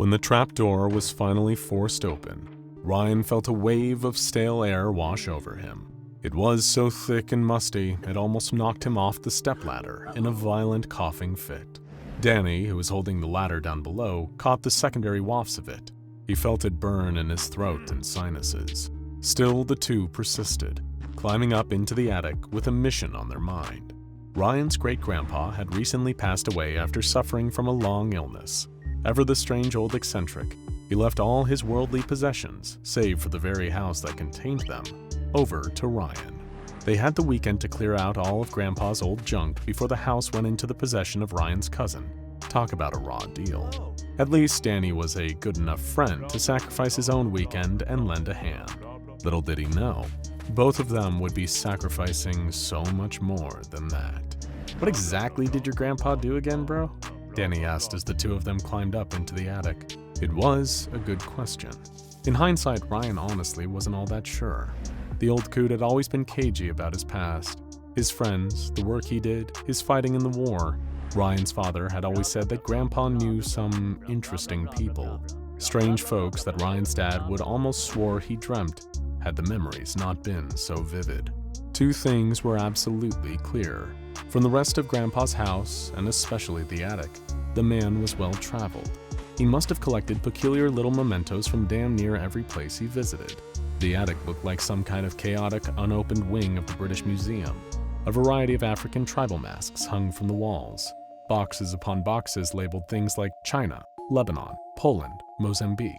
When the trapdoor was finally forced open, Ryan felt a wave of stale air wash over him. It was so thick and musty, it almost knocked him off the stepladder in a violent coughing fit. Danny, who was holding the ladder down below, caught the secondary wafts of it. He felt it burn in his throat and sinuses. Still, the two persisted, climbing up into the attic with a mission on their mind. Ryan's great-grandpa had recently passed away after suffering from a long illness. Ever the strange old eccentric, he left all his worldly possessions, save for the very house that contained them, over to Ryan. They had the weekend to clear out all of Grandpa's old junk before the house went into the possession of Ryan's cousin. Talk about a raw deal. At least Danny was a good enough friend to sacrifice his own weekend and lend a hand. Little did he know, both of them would be sacrificing so much more than that. "What exactly did your grandpa do again, bro?" Danny asked as the two of them climbed up into the attic. It was a good question. In hindsight, Ryan honestly wasn't all that sure. The old coot had always been cagey about his past. His friends, the work he did, his fighting in the war. Ryan's father had always said that Grandpa knew some interesting people. Strange folks that Ryan's dad would almost swore he dreamt, had the memories not been so vivid. Two things were absolutely clear. From the rest of Grandpa's house, and especially the attic, the man was well-traveled. He must have collected peculiar little mementos from damn near every place he visited. The attic looked like some kind of chaotic, unopened wing of the British Museum. A variety of African tribal masks hung from the walls. Boxes upon boxes labeled things like China, Lebanon, Poland, Mozambique.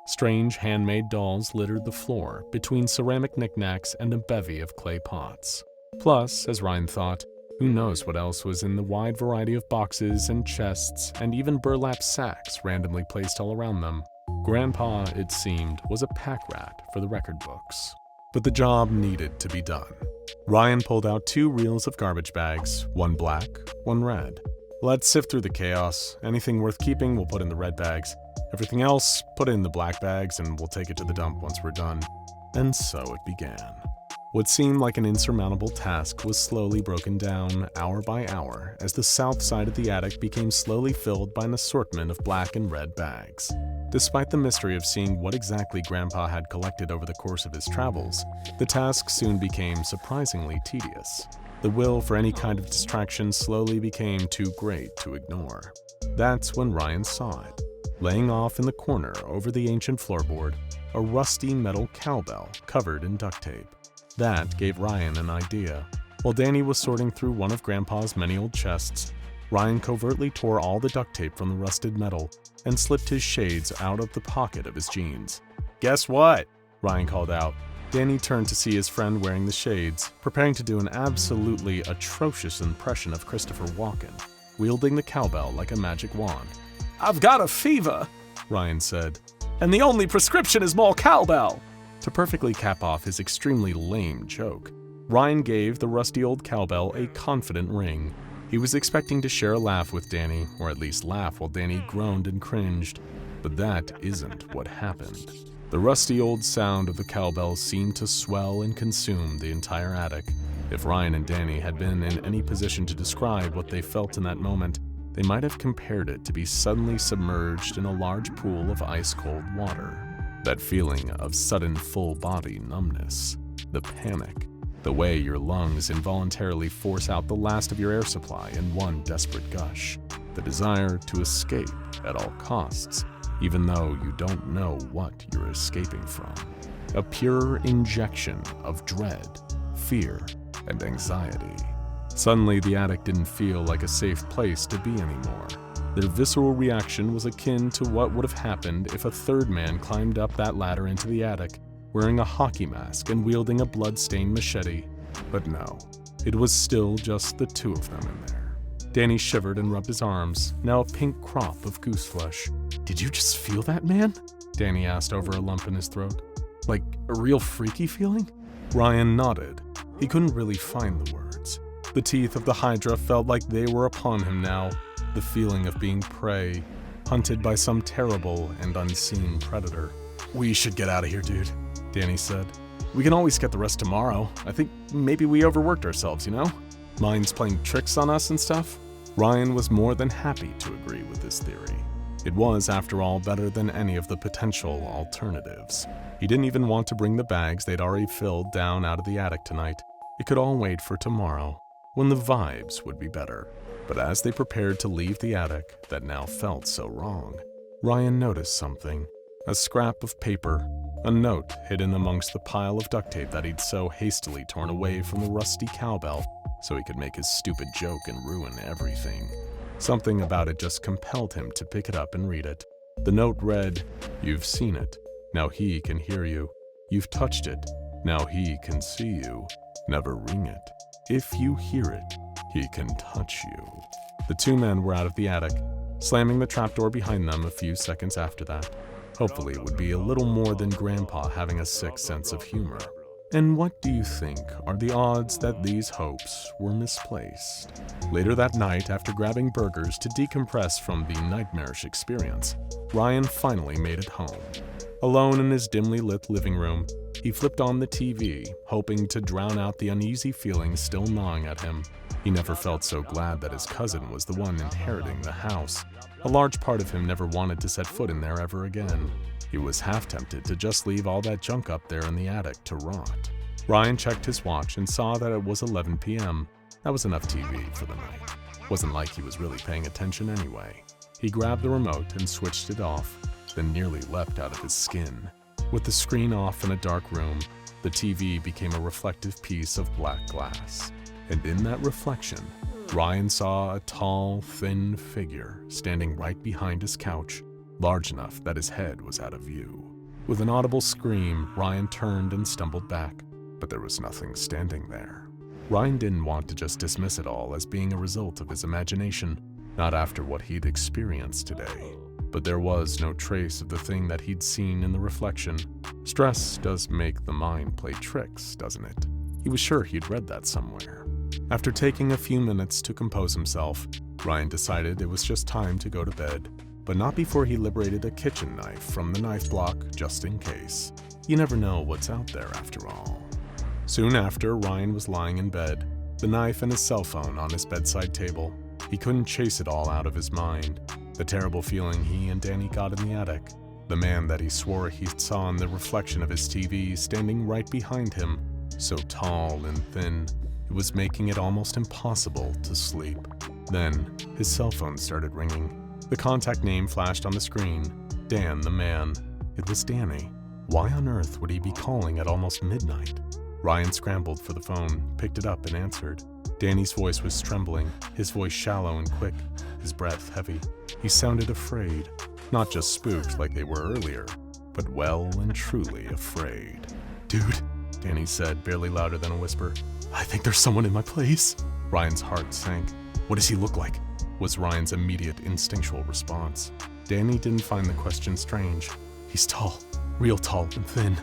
Strange handmade dolls littered the floor between ceramic knickknacks and a bevy of clay pots. Plus, as Ryan thought, who knows what else was in the wide variety of boxes and chests and even burlap sacks randomly placed all around them. Grandpa, it seemed, was a pack rat for the record books. But the job needed to be done. Ryan pulled out 2 reels of garbage bags, one black, one red. "Let's sift through the chaos. Anything worth keeping we'll put in the red bags. Everything else, put it in the black bags and we'll take it to the dump once we're done." And so it began. What seemed like an insurmountable task was slowly broken down, hour by hour, as the south side of the attic became slowly filled by an assortment of black and red bags. Despite the mystery of seeing what exactly Grandpa had collected over the course of his travels, the task soon became surprisingly tedious. The will for any kind of distraction slowly became too great to ignore. That's when Ryan saw it. Laying off in the corner over the ancient floorboard, a rusty metal cowbell covered in duct tape. That gave Ryan an idea. While Danny was sorting through one of Grandpa's many old chests, Ryan covertly tore all the duct tape from the rusted metal and slipped his shades out of the pocket of his jeans. "Guess what?" Ryan called out. Danny turned to see his friend wearing the shades, preparing to do an absolutely atrocious impression of Christopher Walken, wielding the cowbell like a magic wand. "I've got a fever," Ryan said, "and the only prescription is more cowbell." To perfectly cap off his extremely lame joke, Ryan gave the rusty old cowbell a confident ring. He was expecting to share a laugh with Danny, or at least laugh while Danny groaned and cringed, but that isn't what happened. The rusty old sound of the cowbell seemed to swell and consume the entire attic. If Ryan and Danny had been in any position to describe what they felt in that moment, they might have compared it to be suddenly submerged in a large pool of ice-cold water. That feeling of sudden full-body numbness, the panic, the way your lungs involuntarily force out the last of your air supply in one desperate gush, the desire to escape at all costs, even though you don't know what you're escaping from. A pure injection of dread, fear, and anxiety. Suddenly, the attic didn't feel like a safe place to be anymore. Their visceral reaction was akin to what would have happened if a third man climbed up that ladder into the attic, wearing a hockey mask and wielding a blood-stained machete. But no, it was still just the two of them in there. Danny shivered and rubbed his arms, now a pink crop of goose flesh. "Did you just feel that, man?" Danny asked over a lump in his throat. "Like a real freaky feeling?" Ryan nodded. He couldn't really find the words. The teeth of the Hydra felt like they were upon him now. The feeling of being prey, hunted by some terrible and unseen predator. "We should get out of here, dude," Danny said. "We can always get the rest tomorrow. I think maybe we overworked ourselves, you know? Mind's playing tricks on us and stuff." Ryan was more than happy to agree with this theory. It was, after all, better than any of the potential alternatives. He didn't even want to bring the bags they'd already filled down out of the attic tonight. It could all wait for tomorrow, when the vibes would be better. But as they prepared to leave the attic that now felt so wrong, Ryan noticed something. A scrap of paper, a note hidden amongst the pile of duct tape that he'd so hastily torn away from the rusty cowbell so he could make his stupid joke and ruin everything. Something about it just compelled him to pick it up and read it. The note read, "You've seen it. Now he can hear you. You've touched it. Now he can see you. Never ring it. If you hear it, he can touch you." The two men were out of the attic, slamming the trapdoor behind them a few seconds after that. Hopefully it would be a little more than Grandpa having a sick sense of humor. And what do you think are the odds that these hopes were misplaced? Later that night, after grabbing burgers to decompress from the nightmarish experience, Ryan finally made it home. Alone in his dimly lit living room, he flipped on the TV, hoping to drown out the uneasy feelings still gnawing at him. He never felt so glad that his cousin was the one inheriting the house. A large part of him never wanted to set foot in there ever again. He was half tempted to just leave all that junk up there in the attic to rot. Ryan checked his watch and saw that it was 11 p.m. That was enough TV for the night. Wasn't like he was really paying attention anyway. He grabbed the remote and switched it off, then nearly leapt out of his skin. With the screen off in a dark room, the TV became a reflective piece of black glass. And in that reflection, Ryan saw a tall, thin figure standing right behind his couch, large enough that his head was out of view. With an audible scream, Ryan turned and stumbled back, but there was nothing standing there. Ryan didn't want to just dismiss it all as being a result of his imagination, not after what he'd experienced today. But there was no trace of the thing that he'd seen in the reflection. Stress does make the mind play tricks, doesn't it? He was sure he'd read that somewhere. After taking a few minutes to compose himself, Ryan decided it was just time to go to bed, but not before he liberated a kitchen knife from the knife block just in case. You never know what's out there after all. Soon after, Ryan was lying in bed, the knife and his cell phone on his bedside table. He couldn't chase it all out of his mind. The terrible feeling he and Danny got in the attic, the man that he swore he saw in the reflection of his TV standing right behind him, so tall and thin, it was making it almost impossible to sleep. Then, his cell phone started ringing. The contact name flashed on the screen. Dan, the man. It was Danny. Why on earth would he be calling at almost midnight? Ryan scrambled for the phone, picked it up, and answered. Danny's voice was trembling, his voice shallow and quick, his breath heavy. He sounded afraid, not just spooked like they were earlier, but well and truly afraid. "Dude," Danny said, barely louder than a whisper, "I think there's someone in my place." Ryan's heart sank. "What does he look like?" was Ryan's immediate instinctual response. Danny didn't find the question strange. "He's tall, real tall and thin.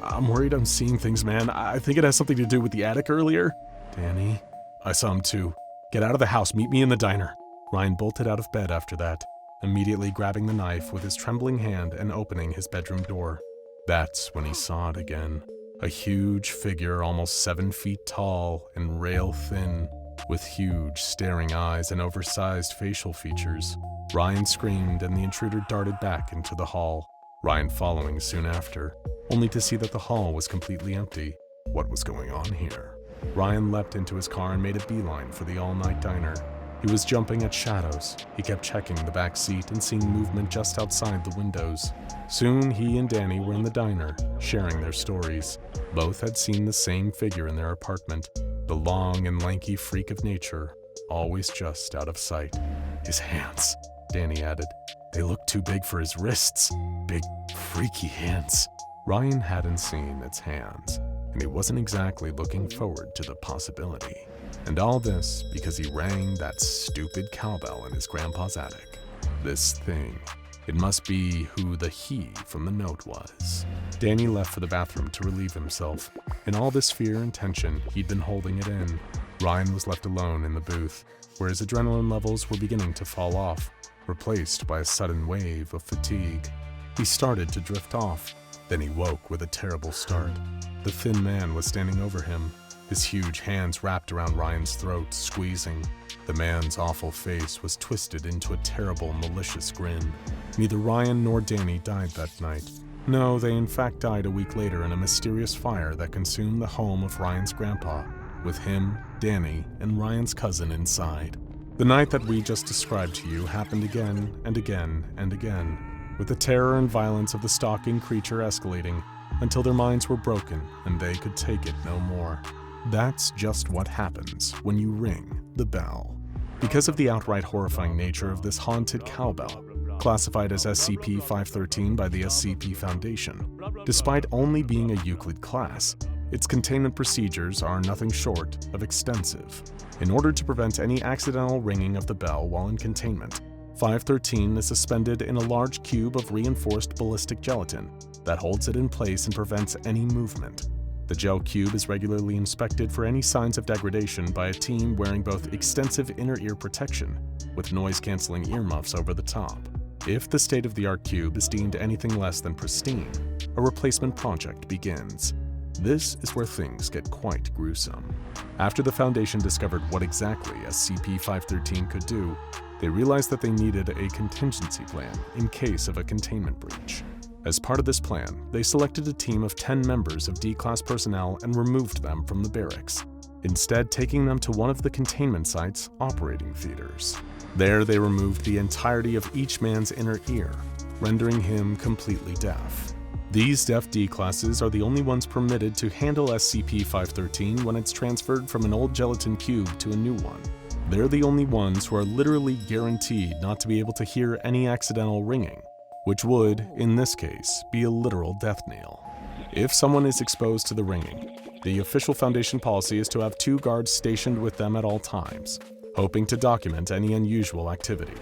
I'm worried I'm seeing things, man. I think it has something to do with the attic earlier." "Danny?" "I saw him too. Get out of the house, meet me in the diner." Ryan bolted out of bed after that, immediately grabbing the knife with his trembling hand and opening his bedroom door. That's when he saw it again. A huge figure almost 7 feet tall and rail thin, with huge staring eyes and oversized facial features. Ryan screamed and the intruder darted back into the hall, Ryan following soon after, only to see that the hall was completely empty. What was going on here? Ryan leapt into his car and made a beeline for the all-night diner. He was jumping at shadows. He kept checking the back seat and seeing movement just outside the windows. Soon he and Danny were in the diner, sharing their stories. Both had seen the same figure in their apartment, the long and lanky freak of nature, always just out of sight. "His hands," Danny added. "They look too big for his wrists. Big, freaky hands." Ryan hadn't seen its hands, and he wasn't exactly looking forward to the possibility. And all this because he rang that stupid cowbell in his grandpa's attic. This thing. It must be who the he from the note was. Danny left for the bathroom to relieve himself. In all this fear and tension, he'd been holding it in. Ryan was left alone in the booth, where his adrenaline levels were beginning to fall off, replaced by a sudden wave of fatigue. He started to drift off. Then he woke with a terrible start. The thin man was standing over him, his huge hands wrapped around Ryan's throat, squeezing. The man's awful face was twisted into a terrible, malicious grin. Neither Ryan nor Danny died that night. No, they in fact died a week later in a mysterious fire that consumed the home of Ryan's grandpa, with him, Danny, and Ryan's cousin inside. The night that we just described to you happened again and again and again, with the terror and violence of the stalking creature escalating until their minds were broken and they could take it no more. That's just what happens when you ring the bell. Because of the outright horrifying nature of this haunted cowbell, classified as SCP-513 by the SCP Foundation, despite only being a Euclid class, its containment procedures are nothing short of extensive. In order to prevent any accidental ringing of the bell while in containment, 513 is suspended in a large cube of reinforced ballistic gelatin that holds it in place and prevents any movement. The gel cube is regularly inspected for any signs of degradation by a team wearing both extensive inner ear protection with noise-canceling earmuffs over the top. If the state-of-the-art cube is deemed anything less than pristine, a replacement project begins. This is where things get quite gruesome. After the Foundation discovered what exactly SCP-513 could do, they realized that they needed a contingency plan in case of a containment breach. As part of this plan, they selected a team of 10 members of D-Class personnel and removed them from the barracks, instead taking them to one of the containment site's operating theaters. There, they removed the entirety of each man's inner ear, rendering him completely deaf. These deaf D-Classes are the only ones permitted to handle SCP-513 when it's transferred from an old gelatin cube to a new one. They're the only ones who are literally guaranteed not to be able to hear any accidental ringing, which would, in this case, be a literal death knell. If someone is exposed to the ringing, the official Foundation policy is to have 2 guards stationed with them at all times, hoping to document any unusual activity.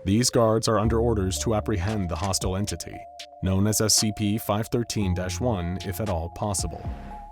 These guards are under orders to apprehend the hostile entity, known as SCP-513-1 if at all possible.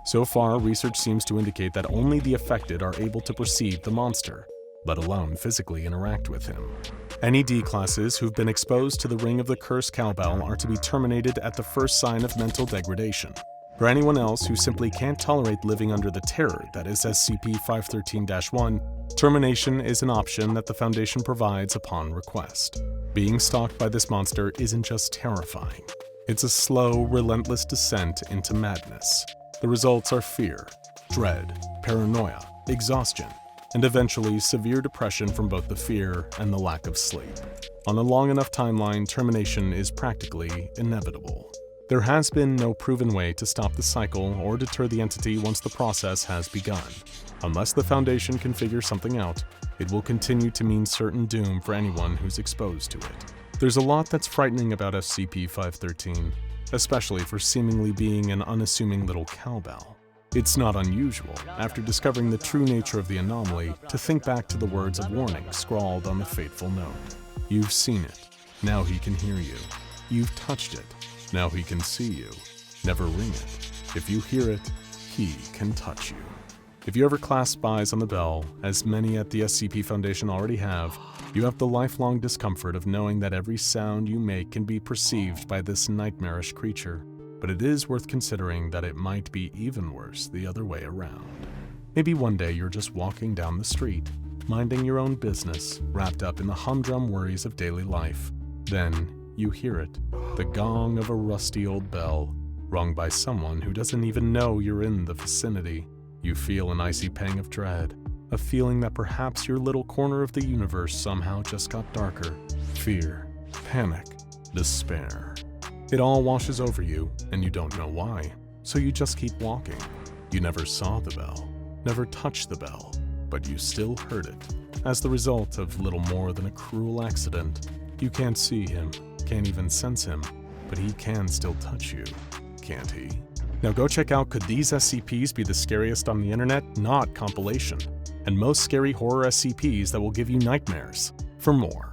So far, research seems to indicate that only the affected are able to perceive the monster, let alone physically interact with him. Any D-Classes who've been exposed to the ring of the cursed cowbell are to be terminated at the first sign of mental degradation. For anyone else who simply can't tolerate living under the terror that is SCP-513-1, termination is an option that the Foundation provides upon request. Being stalked by this monster isn't just terrifying. It's a slow, relentless descent into madness. The results are fear, dread, paranoia, exhaustion, and eventually severe depression from both the fear and the lack of sleep. On a long enough timeline, termination is practically inevitable. There has been no proven way to stop the cycle or deter the entity once the process has begun. Unless the Foundation can figure something out, it will continue to mean certain doom for anyone who's exposed to it. There's a lot that's frightening about SCP-513, especially for seemingly being an unassuming little cowbell. It's not unusual, after discovering the true nature of the anomaly, to think back to the words of warning scrawled on the fateful note. You've seen it. Now he can hear you. You've touched it. Now he can see you. Never ring it. If you hear it, he can touch you. If you ever clasp eyes on the bell, as many at the SCP Foundation already have, you have the lifelong discomfort of knowing that every sound you make can be perceived by this nightmarish creature. But it is worth considering that it might be even worse the other way around. Maybe one day you're just walking down the street, minding your own business, wrapped up in the humdrum worries of daily life. Then you hear it, the gong of a rusty old bell, rung by someone who doesn't even know you're in the vicinity. You feel an icy pang of dread, a feeling that perhaps your little corner of the universe somehow just got darker. Fear, panic, despair. It all washes over you, and you don't know why, so you just keep walking. You never saw the bell, never touched the bell, but you still heard it. As the result of little more than a cruel accident, you can't see him, can't even sense him, but he can still touch you, can't he? Now go check out Could These SCPs Be the Scariest on the Internet? Not compilation, and most scary horror SCPs that will give you nightmares. For more,